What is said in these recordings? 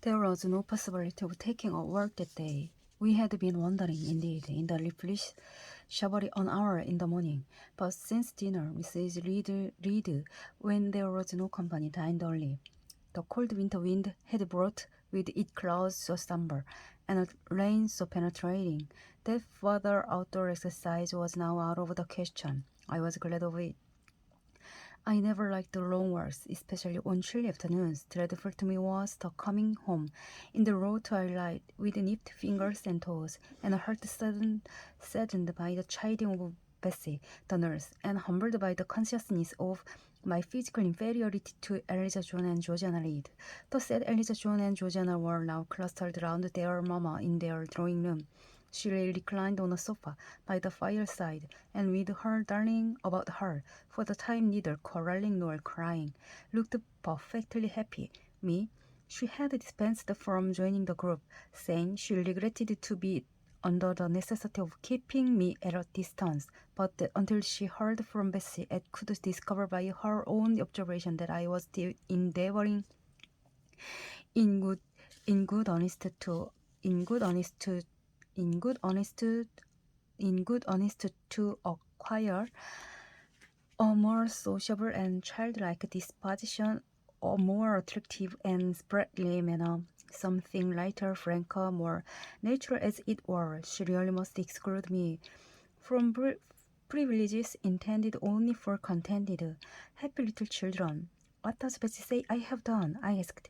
There was no possibility of taking a walk that day. We had been wandering, indeed, in the leafless shrubbery an hour in the morning, but since dinner, Mrs. Reed, when there was no company, dined early. The cold winter wind had brought with it clouds so somber, and a rain so penetrating, that further outdoor exercise was now out of the question. I was glad of it. I never liked the long walks, especially on chilly afternoons. Dreadful to me was the coming home in the raw twilight with nipped fingers and toes, and a heart saddened by the chiding of Bessie, the nurse, and humbled by the consciousness of my physical inferiority to Eliza Joan and Georgiana Reed. The said Eliza Joan and Georgiana were now clustered round their mamma in their drawing room. She lay reclined on a sofa by the fireside, and with her darling about her, for the time neither quarrelling nor crying, looked perfectly happy. Me, she had dispensed from joining the group, saying she regretted to be under the necessity of keeping me at a distance, but that until she heard from Bessie and could discover by her own observation that I was still endeavoring in good honest to acquire a more sociable and childlike disposition, a more attractive and sprightly manner, something lighter, franker, more natural as it were. She really must exclude me from privileges intended only for contented, happy little children. What does Betsy say I have done? I asked.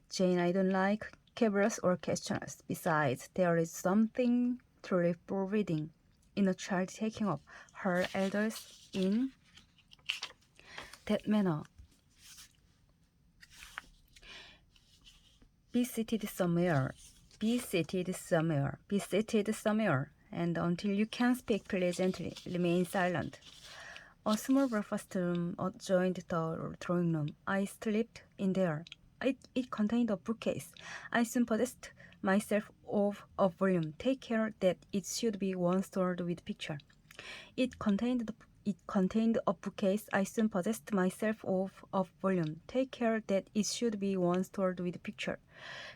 Jane, I don't like cavillers or questioners. Besides, there is something truly forbidding in a child taking up her elders in that manner. Be seated somewhere, and until you can speak pleasantly, remain silent. A small breakfast room adjoined the drawing room. I slipped in there. It contained a bookcase. I soon possessed myself of a volume. Take care that it should be one stored with picture. It contained a bookcase. I soon possessed myself of a volume. Take care that it should be one stored with picture.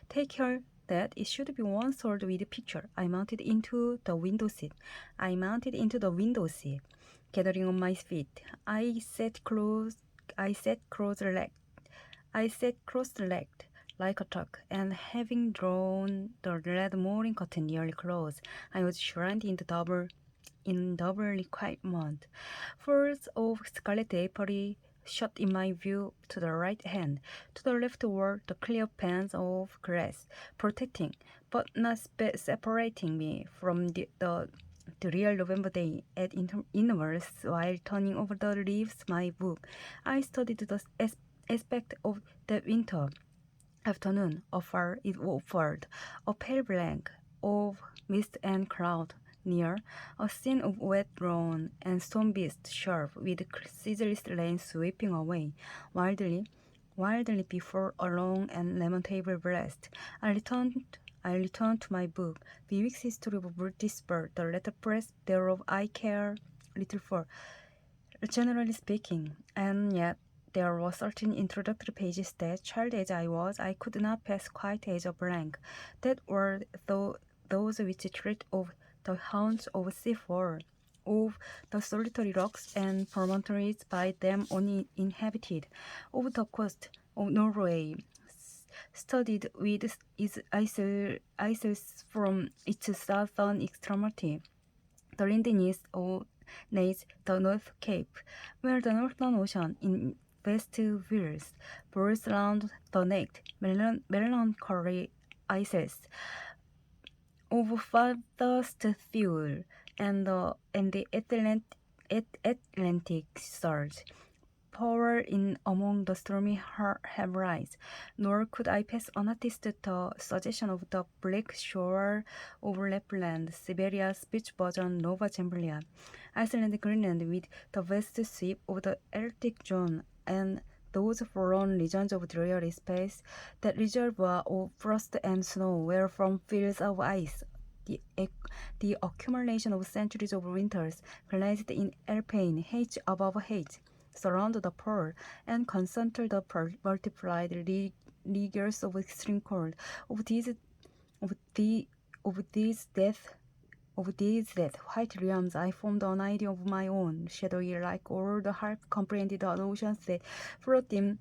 Take care that it should be one stored with picture. I mounted into the window seat. Gathering on my feet, I sat cross-legged like a tuck, and having drawn the red morning curtain nearly close, I was shrouded in doubly quiet mud. Folds of scarlet drapery shut in my view to the right hand. To the left were the clear pans of grass, protecting but not separating me from the real November day. At intervals, while turning over the leaves my book, I studied the aspect of that winter afternoon. Afar it offered a pale blank of mist and cloud. Near, a scene of wet lawn and stone-beast sharp, with ceaseless rain sweeping away wildly before a long and lamentable blast. I returned to my book, Bewick's History of British Bird. The letterpress thereof I care little for, generally speaking, and yet there were certain introductory pages that, child as I was, I could not pass quite as a blank. That were those which treat of the haunts of seafowl, of the solitary rocks and promontories by them only inhabited, of the coast of Norway, studied with its isles from its southern extremity, the Lindeness of the North Cape, where the Northern Ocean in vast views boils round the naked, melancholy isles of farthest fuel, and the Atlantic surge power in among the stormy hebrides. Nor could I pass unnoticed the suggestion of the black shore of Lapland, Siberia, Spitsbergen, Nova Zembla, Iceland, Greenland, with the vast sweep of the Arctic zone, and those forlorn regions of dreary space, that reservoir of frost and snow, where from fields of ice, the accumulation of centuries of winters, glazed in alpine haze above haze, surround the pole and concentrate the multiplied rigors of extreme cold. Of these death, white realms, I formed an idea of my own, shadowy like all the half-comprehended notions that float in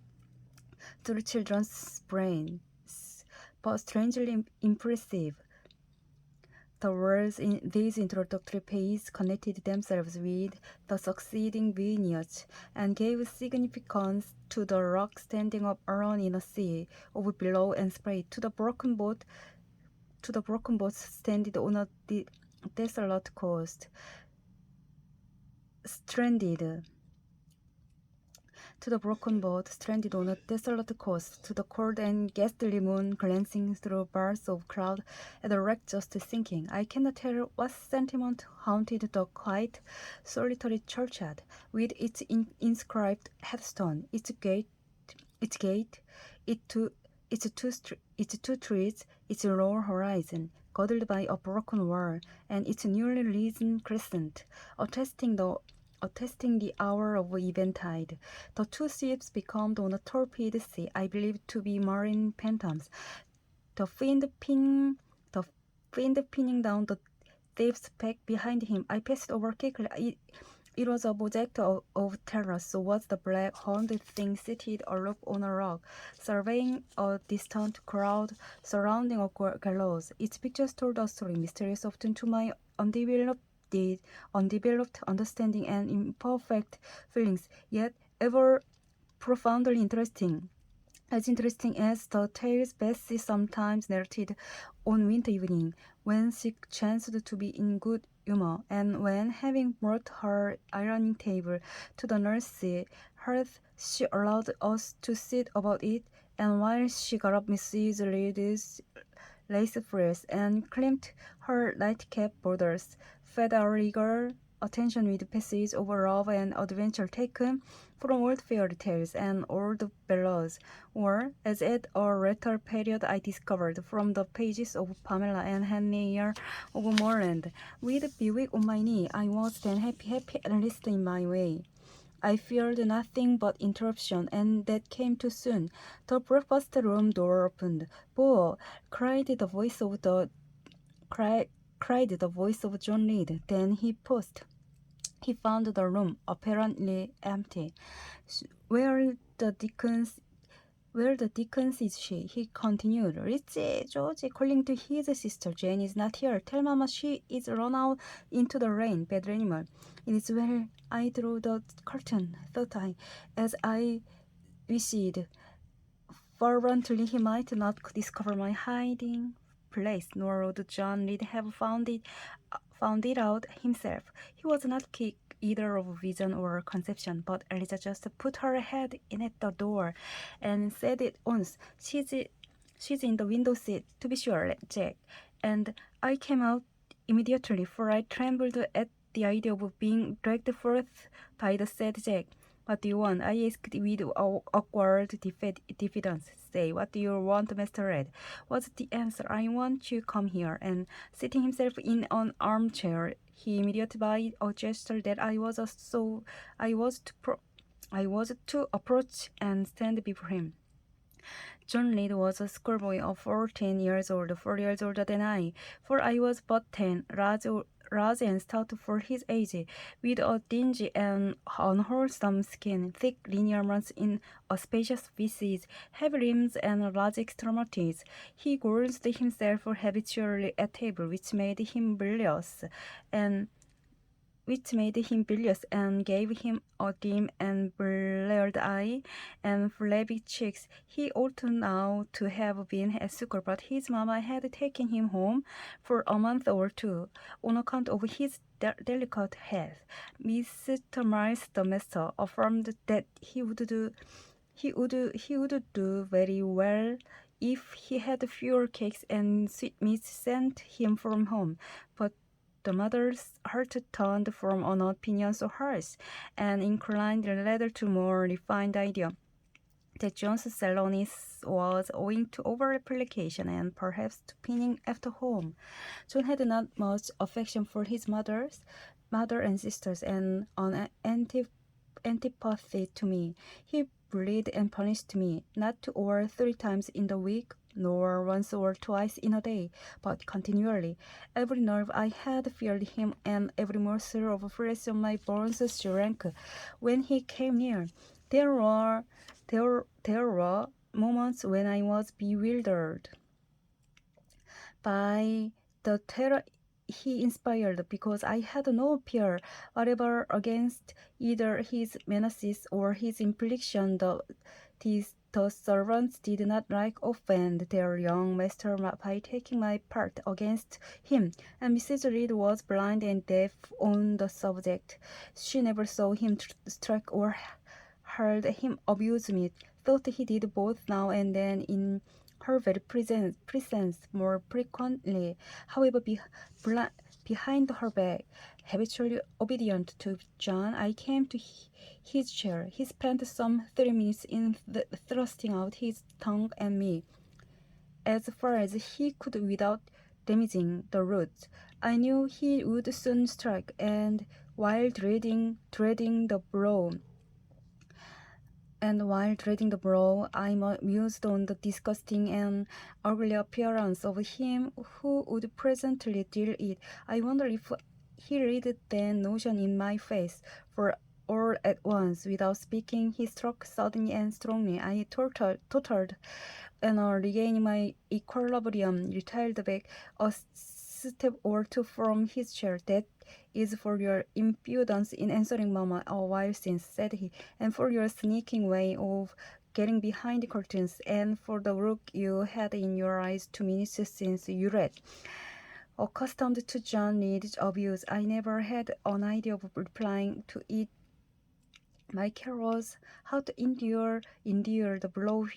through children's brains, but strangely impressive. The words in these introductory pages connected themselves with the succeeding vignettes and gave significance to the rock standing up alone in a sea of billow and spray, to the broken boat stranded on a desolate coast, to the broken boat stranded on a desolate coast, to the cold and ghastly moon glancing through bars of cloud at the wreck just sinking. I cannot tell what sentiment haunted the quiet, solitary churchyard, with its inscribed headstone, its two trees, its low horizon, girdled by a broken wall, and its newly risen crescent, attesting the hour of eventide. The two ships becalmed on a torpid sea, I believe to be marine phantoms. The wind pinning down the thief's back behind him. I passed over quickly. It was a object of terror. So was the black horned thing seated aloof on a rock, surveying a distant crowd surrounding a gallows. Its pictures told a story mysterious often to my undeveloped understanding and imperfect feelings, yet ever profoundly interesting. As interesting as the tales Bessie sometimes narrated on winter evening, when she chanced to be in good humor, and when, having brought her ironing table to the nursery hearth, she allowed us to sit about it, and while she got up Mrs. Reed's lace frills and crimped her nightcap borders, fed our eager attention with passages of love and adventure taken from old fairy tales and old ballads, or, as at a later period I discovered, from the pages of Pamela and Henry of Moreland. With Bewick on my knee, I was then happy, at least in my way. I feared nothing but interruption, and that came too soon. The breakfast room door opened. "Bo!" cried the voice of John Reed. Then he paused. He found the room apparently empty. Where the Dickens is she?" he continued. "Richie, Georgie," calling to his sister. "Jane is not here. Tell Mama she is run out into the rain. Bad animal." "It is well I drew the curtain," thought I, as I wished fervently he might not discover my hiding place, nor would John Reed have found it out himself. He was not quick either of vision or conception, but Eliza just put her head in at the door and said at once, She's in the window seat, to be sure, Jack." And I came out immediately, for I trembled at the idea of being dragged forth by the said Jack. "What do you want?" I asked with awkward diffidence. "Say, what do you want, Master Red?" was the answer. "I want you to come here." And sitting himself in an armchair, he immediately by a gesture that I was to approach and stand before him. John Reed was a schoolboy of 14 years old, 4 years older than I, for I was but 10, large and stout for his age, with a dingy and unwholesome skin, thick lineaments in a spacious visage, heavy limbs, and large extremities. He gorged himself habitually at table, which made him bilious, and gave him a dim and bleared eye and flabby cheeks. He ought now to have been at school, but his mamma had taken him home for a month or two on account of his delicate health. Mr. Miles, the master, affirmed that he would do very well if he had fewer cakes and sweetmeats sent him from home, but the mother's heart turned from an opinion so harsh, and inclined rather to more refined idea, that John's sallowness was owing to over-application and perhaps to pining after home. John had not much affection for his mother and sisters, and an antipathy to me. He bullied and punished me, not 2 or 3 times in the week, nor once or twice in a day, but continually. Every nerve I had feared him, and every morsel of flesh on my bones shrank when he came near. There were moments when I was bewildered by the terror he inspired, because I had no fear whatever against either his menaces or his infliction. The servants did not like offend their young master by taking my part against him, and Mrs. Reed was blind and deaf on the subject. She never saw him strike or heard him abuse me, thought he did both now and then in her very presence more frequently. However, behind her back, habitually obedient to John, I came to his chair. He spent some 30 minutes in thrusting out his tongue at me, as far as he could without damaging the roots. I knew he would soon strike, and while dreading the blow, I mused on the disgusting and ugly appearance of him who would presently deal it. I wondered if he read that notion in my face, for all at once, without speaking, he struck suddenly and strongly. I tottered, and regaining my equilibrium, retired back a step or two from his chair. "That is for your impudence in answering Mama a while since," said he, "and for your sneaking way of getting behind the curtains, and for the look you had in your eyes 2 minutes since you read." Accustomed to John Reed's abuse, I never had an idea of replying to it. My care was how to endure the blow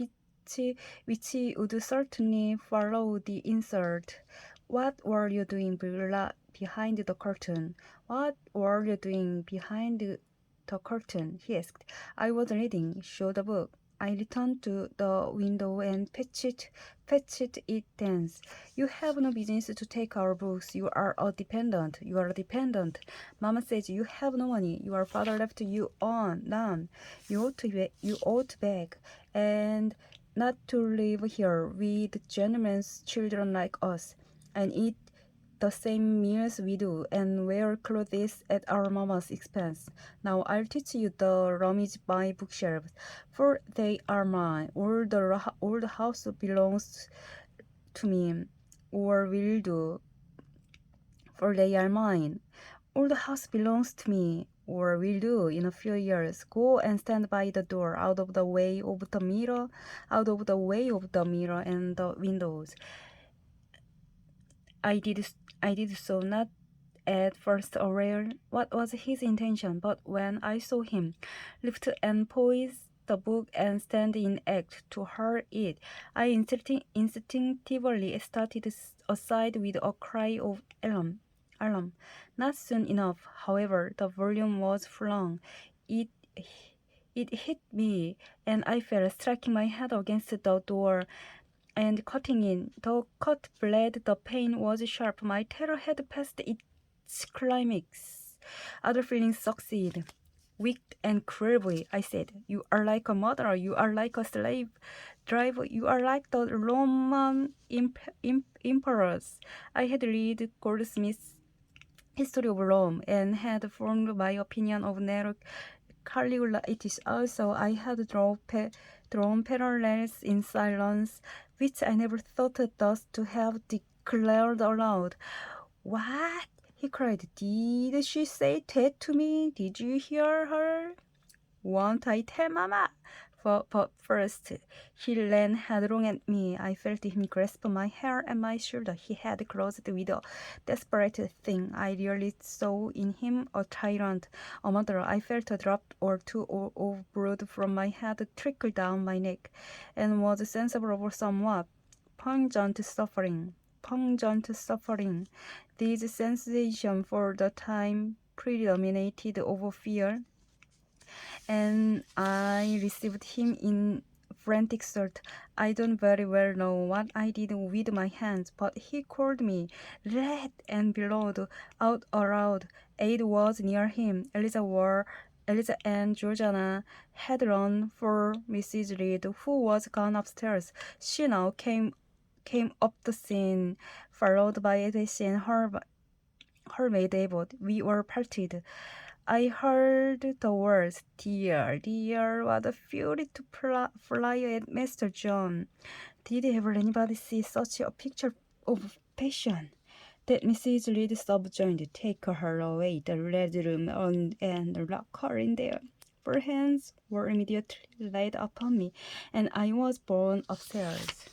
which would certainly follow the insult. "What were you doing behind the curtain? What were you doing behind the curtain?" he asked. "I was reading. Show the book." I returned to the window and patched it thence. "You have no business to take our books. You are a dependent. Mama says you have no money. Your father left you none. You ought to beg, and not to live here with gentlemen's children like us, and eat the same meals we do, and wear clothes at our mama's expense. Now I'll teach you to rummage my bookshelves, for they are mine. All the house belongs to me, or will do, for they are mine. All the house belongs to me, or will do, in a few years. Go and stand by the door, out of the way of the mirror and the windows." I did so, not at first aware what was his intention, but when I saw him lift and poise the book and stand in act to hurl it, I instinctively started aside with a cry of alarm. Not soon enough, however, the volume was flung. It hit me, and I fell, striking my head against the door and cutting in. The cut bled, the pain was sharp. My terror had passed its climax. Other feelings succeeded. "Weak and cruel boy," I said. "You are like a murderer. You are like a slave driver. You are like the Roman emperors." I had read Goldsmith's History of Rome, and had formed my opinion of Nero Caligula. It is also I had drawn parallels in silence, which I never thought thus to have declared aloud. "What?" he cried. "Did she say that to me? Did you hear her?" "Won't I tell Mama?" But first, he ran headlong at me. I felt him grasp my hair and my shoulder. He had closed with a desperate thing. I really saw in him a tyrant, a murderer. I felt a drop or two of blood from my head trickle down my neck, and was sensible of somewhat pungent suffering. These sensations for the time predominated over fear, and I received him in frantic sort. I don't very well know what I did with my hands, but he called me, "Red," and bellowed out aloud. Aid was near him. Eliza wore Eliza and Georgiana had run for Mrs. Reed, who was gone upstairs. She now came up the scene, followed by Bessie and her maid Abbott. We were parted. I heard the words, "Dear, dear," what a fury to fly at Master John. Did ever anybody see such a picture of passion? That Mrs. Reed subjoined, "Take her away, the red room, and lock her in there." Her hands were immediately laid upon me, and I was borne upstairs.